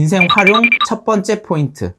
인생 활용 첫 번째 포인트.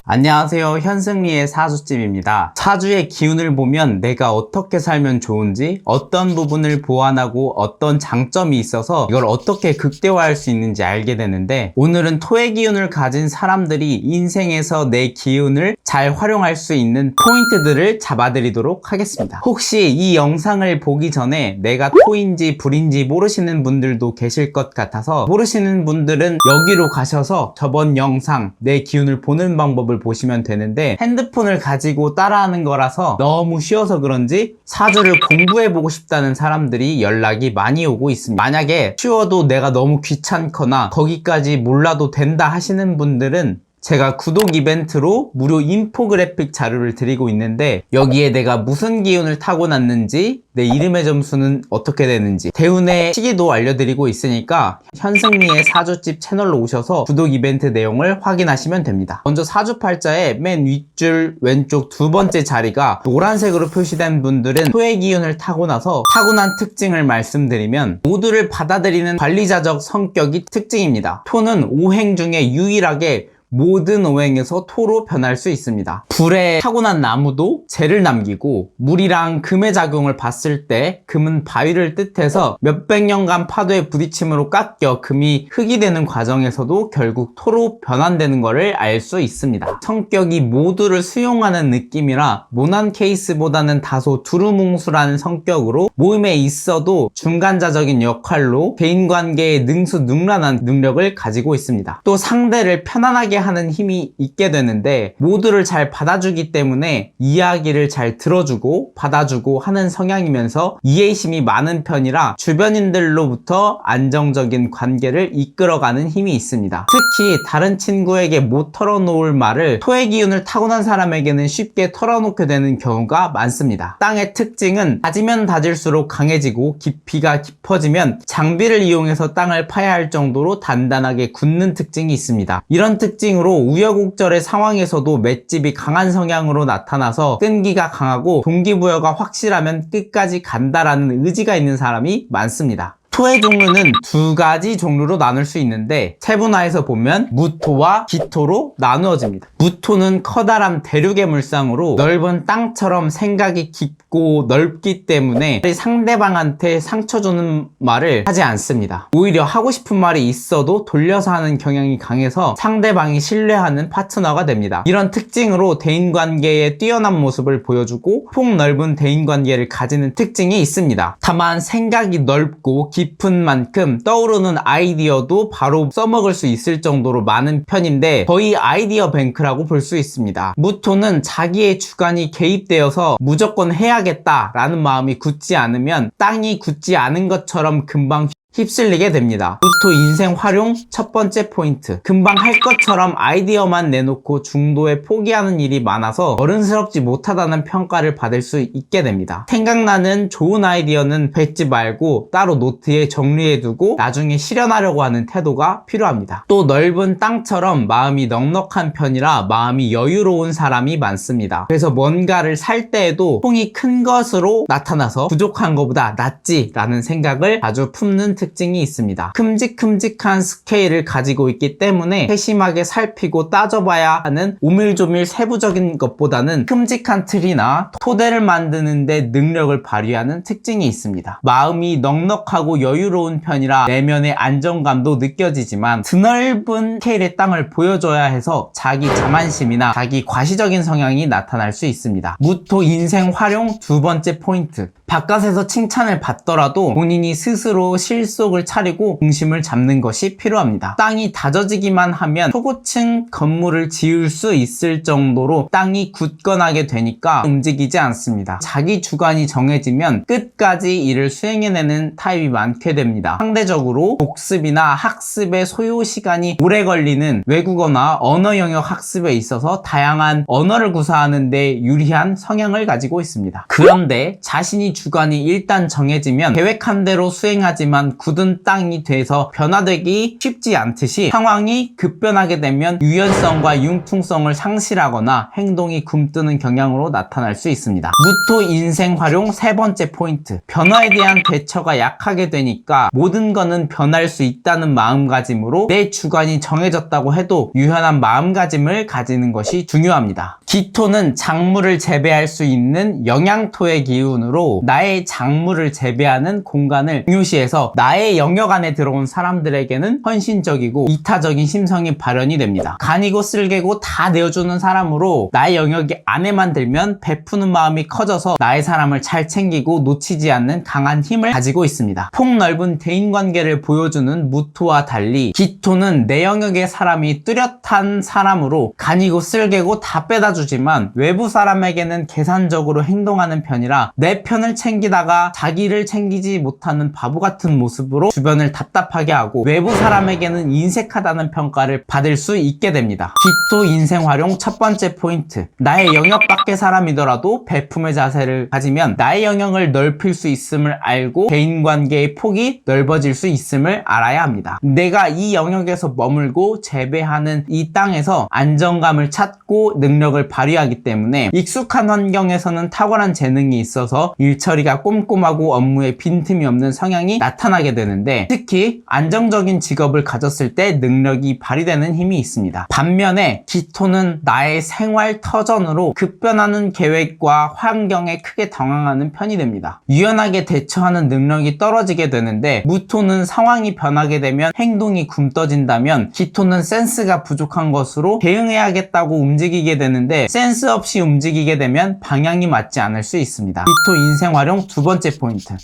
안녕하세요. 현승리의 사주집입니다. 사주의 기운을 보면 내가 어떻게 살면 좋은지, 어떤 부분을 보완하고 어떤 장점이 있어서 이걸 어떻게 극대화할 수 있는지 알게 되는데, 오늘은 토의 기운을 가진 사람들이 인생에서 내 기운을 잘 활용할 수 있는 포인트들을 잡아드리도록 하겠습니다. 혹시 이 영상을 보기 전에 내가 토인지 불인지 모르시는 분들도 계실 것 같아서, 모르시는 분들은 여기로 가셔서 저번 영상 내 기운을 보는 방법을 보시면 되는데, 핸드폰을 가지고 따라하는 거라서 너무 쉬워서 그런지 사주를 공부해보고 싶다는 사람들이 연락이 많이 오고 있습니다. 만약에 쉬워도 내가 너무 귀찮거나 거기까지 몰라도 된다 하시는 분들은 제가 구독 이벤트로 무료 인포그래픽 자료를 드리고 있는데, 여기에 내가 무슨 기운을 타고났는지, 내 이름의 점수는 어떻게 되는지, 대운의 시기도 알려드리고 있으니까 현승리의 사주집 채널로 오셔서 구독 이벤트 내용을 확인하시면 됩니다. 먼저 사주팔자의 맨 윗줄 왼쪽 두 번째 자리가 노란색으로 표시된 분들은 토의 기운을 타고나서 타고난 특징을 말씀드리면, 모두를 받아들이는 관리자적 성격이 특징입니다. 토는 오행 중에 유일하게 모든 오행에서 토로 변할 수 있습니다. 불에 타고난 나무도 재를 남기고, 물이랑 금의 작용을 봤을 때 금은 바위를 뜻해서 몇백 년간 파도의 부딪힘으로 깎여 금이 흙이 되는 과정에서도 결국 토로 변환되는 것을 알 수 있습니다. 성격이 모두를 수용하는 느낌이라 모난 케이스보다는 다소 두루뭉술한 성격으로, 모임에 있어도 중간자적인 역할로 대인관계에 능수능란한 능력을 가지고 있습니다. 또 상대를 편안하게 하는 힘이 있게 되는데, 모두를 잘 받아주기 때문에 이야기를 잘 들어주고 받아주고 하는 성향이면서 이해심이 많은 편이라 주변인들로부터 안정적인 관계를 이끌어가는 힘이 있습니다. 특히 다른 친구에게 못 털어놓을 말을 토의 기운을 타고난 사람에게는 쉽게 털어놓게 되는 경우가 많습니다. 땅의 특징은 다지면 다질수록 강해지고, 깊이가 깊어지면 장비를 이용해서 땅을 파야 할 정도로 단단하게 굳는 특징이 있습니다. 이런 특징으로 우여곡절의 상황에서도 맷집이 강한 성향으로 나타나서 끈기가 강하고 동기부여가 확실하면 끝까지 간다라는 의지가 있는 사람이 많습니다. 토의 종류는 두 가지 종류로 나눌 수 있는데, 세분화해서 보면 무토와 기토로 나누어집니다. 무토는 커다란 대륙의 물상으로 넓은 땅처럼 생각이 깊고 넓기 때문에 상대방한테 상처 주는 말을 하지 않습니다. 오히려 하고 싶은 말이 있어도 돌려서 하는 경향이 강해서 상대방이 신뢰하는 파트너가 됩니다. 이런 특징으로 대인관계의 뛰어난 모습을 보여주고 폭넓은 대인관계를 가지는 특징이 있습니다. 다만 생각이 넓고 깊은 만큼 떠오르는 아이디어도 바로 써먹을 수 있을 정도로 많은 편인데, 거의 아이디어 뱅크라고 볼 수 있습니다. 무토는 자기의 주관이 개입되어서 무조건 해야겠다라는 마음이 굳지 않으면 땅이 굳지 않은 것처럼 금방 휩쓸리게 됩니다. 무토 인생 활용 첫 번째 포인트. 금방 할 것처럼 아이디어만 내놓고 중도에 포기하는 일이 많아서 어른스럽지 못하다는 평가를 받을 수 있게 됩니다. 생각나는 좋은 아이디어는 뱉지 말고 따로 노트에 정리해두고 나중에 실현하려고 하는 태도가 필요합니다. 또 넓은 땅처럼 마음이 넉넉한 편이라 마음이 여유로운 사람이 많습니다. 그래서 뭔가를 살 때에도 통이 큰 것으로 나타나서 부족한 것보다 낫지라는 생각을 자주 품는 특징이 있습니다. 큼직큼직한 스케일을 가지고 있기 때문에 세심하게 살피고 따져봐야 하는 오밀조밀 세부적인 것보다는 큼직한 틀이나 토대를 만드는 데 능력을 발휘하는 특징이 있습니다. 마음이 넉넉하고 여유로운 편이라 내면의 안정감도 느껴지지만, 드넓은 스케일의 땅을 보여줘야 해서 자기 자만심이나 자기 과시적인 성향이 나타날 수 있습니다. 무토 인생 활용 두 번째 포인트. 바깥에서 칭찬을 받더라도 본인이 스스로 실속을 차리고 중심을 잡는 것이 필요합니다. 땅이 다져지기만 하면 초고층 건물을 지을 수 있을 정도로 땅이 굳건하게 되니까 움직이지 않습니다. 자기 주관이 정해지면 끝까지 일을 수행해내는 타입이 많게 됩니다. 상대적으로 복습이나 학습에 소요 시간이 오래 걸리는 외국어나 언어 영역 학습에 있어서 다양한 언어를 구사하는 데 유리한 성향을 가지고 있습니다. 그런데 자신이 주관이 일단 정해지면 계획한 대로 수행하지만 되면 굳은 땅이 돼서 변화되기 쉽지 않듯이 상황이 급변하게 되면 유연성과 융통성을 상실하거나 행동이 굼뜨는 경향으로 나타날 수 있습니다. 무토 인생 활용 세 번째 포인트. 변화에 대한 대처가 약하게 되니까 모든 거는 변할 수 있다는 마음가짐으로 내 주관이 정해졌다고 해도 유연한 마음가짐을 가지는 것이 중요합니다. 기토는 작물을 재배할 수 있는 영양토의 기운으로 나의 작물을 재배하는 공간을 중요시해서 나의 영역 안에 들어온 사람들에게는 헌신적이고 이타적인 심성이 발현이 됩니다. 간이고 쓸개고 다 내어주는 사람으로 나의 영역 안에만 들면 베푸는 마음이 커져서 나의 사람을 잘 챙기고 놓치지 않는 강한 힘을 가지고 있습니다. 폭넓은 대인관계를 보여주는 무토와 달리 기토는 내 영역의 사람이 뚜렷한 사람으로 간이고 쓸개고 다 빼다 주지만 외부 사람에게는 계산적으로 행동하는 편이라 내 편을 챙기다가 자기를 챙기지 못하는 바보 같은 모습으로 주변을 답답하게 하고 외부 사람에게는 인색하다는 평가를 받을 수 있게 됩니다. 기토 인생 활용 첫 번째 포인트. 나의 영역 밖의 사람이더라도 베품의 자세를 가지면 나의 영역을 넓힐 수 있음을 알고 대인관계의 폭이 넓어질 수 있음을 알아야 합니다. 내가 이 영역에서 머물고 재배하는 이 땅에서 안정감을 찾고 능력을 발휘하기 때문에 익숙한 환경에서는 탁월한 재능이 있어서 일처리가 꼼꼼하고 업무에 빈틈이 없는 성향이 나타나게 되는데 특히 안정적인 직업을 가졌을 때 능력이 발휘되는 힘이 있습니다. 반면에 기토는 나의 생활 터전으로 급변하는 계획과 환경에 크게 당황하는 편이 됩니다. 유연하게 대처하는 능력이 떨어지게 되는데 무토는 상황이 변하게 되면 행동이 굼떠진다면 기토는 센스가 부족한 것으로 대응해야겠다고 움직이게 되는데 센스 없이 움직이게 되면 방향이 맞지 않을 수 있습니다. 기토 인생 활용 두 번째 포인트.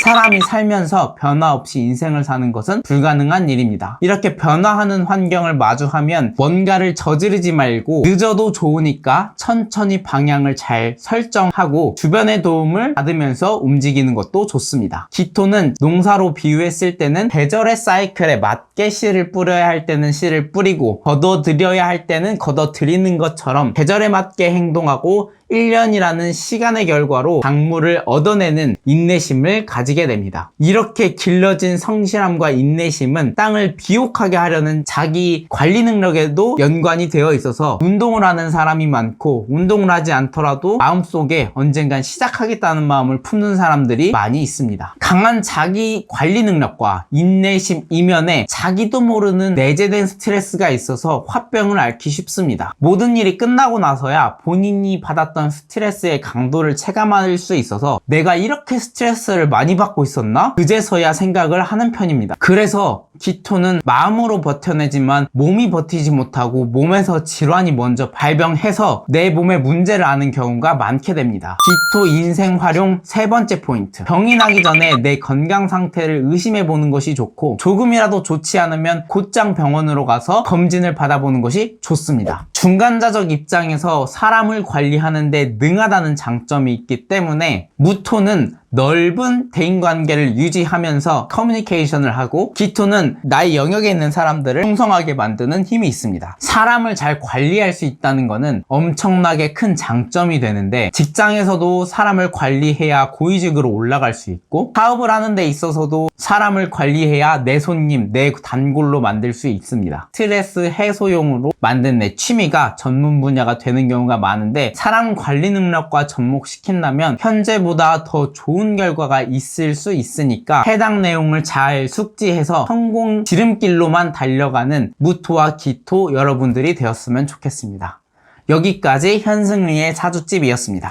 사람이 살면서 변화 없이 인생을 사는 것은 불가능한 일입니다. 이렇게 변화하는 환경을 마주하면 뭔가를 저지르지 말고 늦어도 좋으니까 천천히 방향을 잘 설정하고 주변의 도움을 받으면서 움직이는 것도 좋습니다. 기토는 농사로 비유했을 때는 계절의 사이클에 맞게 씨를 뿌려야 할 때는 씨를 뿌리고 걷어들여야 할 때는 걷어들이는 것처럼 계절에 맞게 행동하고 1년이라는 시간의 결과로 작물을 얻어내는 인내심을 가지게 됩니다. 이렇게 길러진 성실함과 인내심은 땅을 비옥하게 하려는 자기 관리 능력에도 연관이 되어 있어서 운동을 하는 사람이 많고 운동을 하지 않더라도 마음속에 언젠간 시작하겠다는 마음을 품는 사람들이 많이 있습니다. 강한 자기 관리 능력과 인내심 이면에 자기도 모르는 내재된 스트레스가 있어서 화병을 앓기 쉽습니다. 모든 일이 끝나고 나서야 본인이 받았던 스트레스의 강도를 체감할 수 있어서 내가 이렇게 스트레스를 많이 받고 있었나? 그제서야 생각을 하는 편입니다. 그래서 기토는 마음으로 버텨내지만 몸이 버티지 못하고 몸에서 질환이 먼저 발병해서 내 몸의 문제를 아는 경우가 많게 됩니다. 기토 인생 활용 세 번째 포인트. 병이 나기 전에 내 건강 상태를 의심해 보는 것이 좋고 조금이라도 좋지 않으면 곧장 병원으로 가서 검진을 받아보는 것이 좋습니다. 중간자적 입장에서 사람을 관리하는데 능하다는 장점이 있기 때문에 무토는 넓은 대인관계를 유지하면서 커뮤니케이션을 하고 기토는 나의 영역에 있는 사람들을 풍성하게 만드는 힘이 있습니다. 사람을 잘 관리할 수 있다는 것은 엄청나게 큰 장점이 되는데 직장에서도 사람을 관리해야 고위직으로 올라갈 수 있고 사업을 하는 데 있어서도 사람을 관리해야 내 손님, 내 단골로 만들 수 있습니다. 스트레스 해소용으로 만든 내 취미가 전문 분야가 되는 경우가 많은데 사람 관리 능력과 접목시킨다면 현재보다 더 좋은 결과가 있을 수 있으니까 해당 내용을 잘 숙지해서 성공 지름길로만 달려가는 무토와 기토 여러분들이 되었으면 좋겠습니다. 여기까지 현승리의 사주집이었습니다.